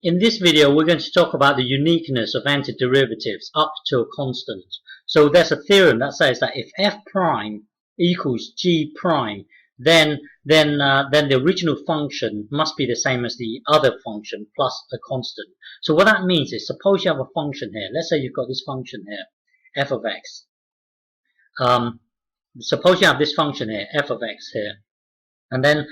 In this video, we're going to talk about the uniqueness of antiderivatives up to a constant. So there's a theorem that says that if f prime equals g prime, then the original function must be the same as the other function plus a constant. So what that means is, suppose you have a function here. Let's say you've got this function here, f of x. Suppose you have this function here, f of x here, and then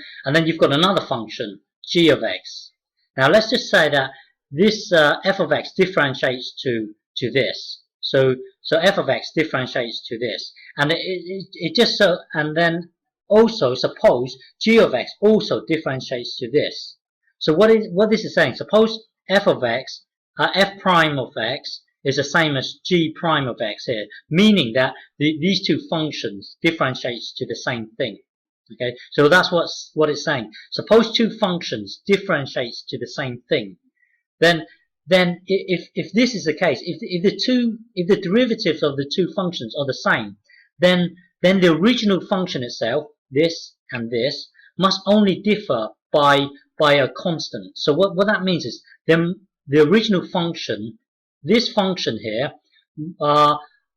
you've got another function, g of x. Now let's just say that this f of x differentiates to this. So f of x differentiates to this, and it just so, and then also suppose g of x also differentiates to this. So what this is saying, suppose f of x, f prime of x is the same as g prime of x here, meaning that these two functions differentiates to the same thing. Okay, so that's what it's saying. Suppose two functions differentiates to the same thing, then if this is the case, if the derivatives of the two functions are the same, then the original function itself, this and this, must only differ by a constant. So what that means is, then the original function, this function here,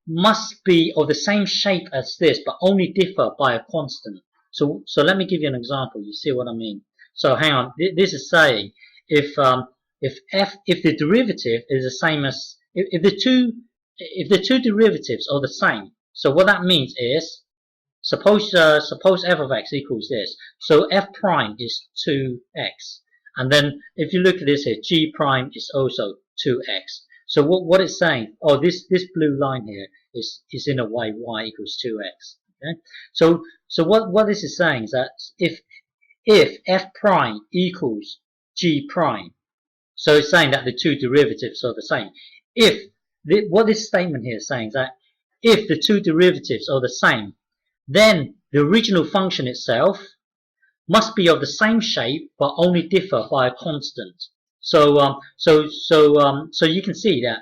must be of the same shape as this, but only differ by a constant. So let me give you an example. You see what I mean? So hang on. This is saying if the derivative is the same as if the two derivatives are the same. So what that means is, suppose f of x equals this. So f prime is 2x, and then if you look at this here, g prime is also 2x. So what it's saying? Oh, this blue line here is in a way y equals 2x. Okay? So what this is saying is that if f prime equals g prime, so it's saying that the two derivatives are the same. What this statement here is saying is that if the two derivatives are the same, then the original function itself must be of the same shape but only differ by a constant. So you can see that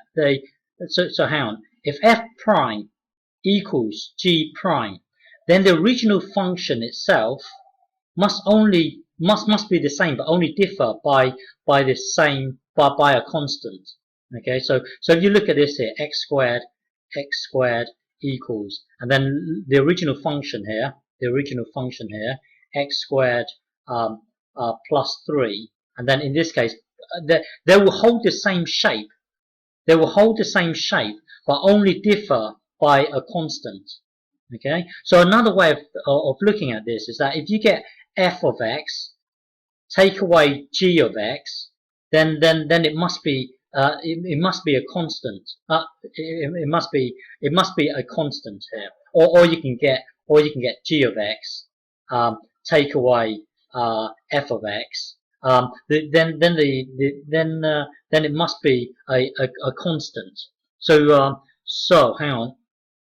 so hang on. If f prime equals g prime, then the original function itself must be the same, but only differ by a constant. Okay, so if you look at this here, x squared equals, and then the original function here, x squared plus 3, and then in this case, they will hold the same shape. They will hold the same shape, but only differ by a constant. Okay, so another way of looking at this is that if you get f of x, take away g of x, then it must be a constant. It must be a constant here, or you can get g of x, take away f of x. Then it must be a constant. So hang on.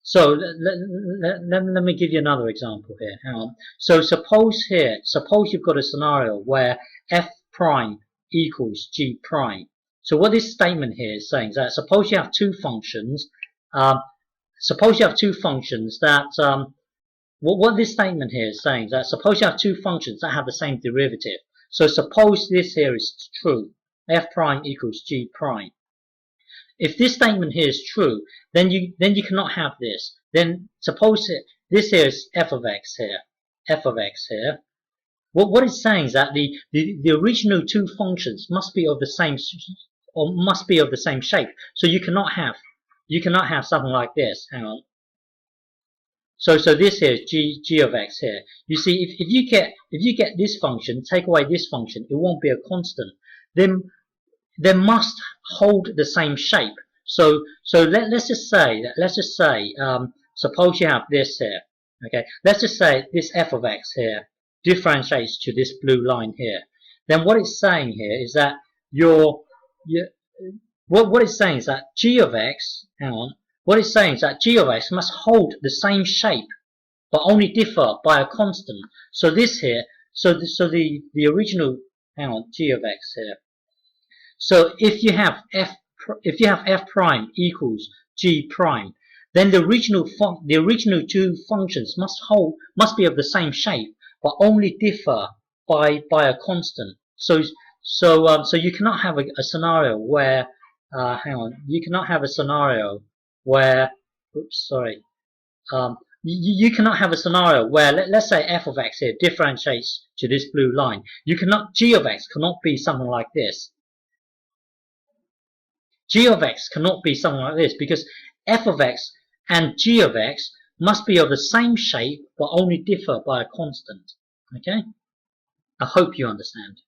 So let me give you another example here. Hang on. So suppose you've got a scenario where f prime equals g prime. So what this statement here is saying is that suppose you have two functions. What this statement here is saying is that suppose you have two functions that have the same derivative. So suppose this here is true, f prime equals g prime. If this statement here is true, then you cannot have this. Then suppose this here is f of x here. What it's saying is that the original two functions must be of the same shape. So you cannot have something like this. Hang on. So this here is g of x here. You see, if you get this function, take away this function, it won't be a constant. Then they must hold the same shape. So let's just say suppose you have this here. Okay, let's just say this f of x here differentiates to this blue line here. Then what it's saying here is that what it's saying is that g of x, hang on. What it's saying is that g of x must hold the same shape, but only differ by a constant. So this here, so the original, hang on, g of x here. So if you have f prime equals g prime, then the original two functions must be of the same shape, but only differ by a constant. So So you cannot have a scenario where, you cannot have a scenario where, oops, sorry, you cannot have a scenario where, let's say f of x here differentiates to this blue line. You cannot, g of x cannot be something like this. G of x cannot be something like this because f of x and g of x must be of the same shape but only differ by a constant. Okay? I hope you understand.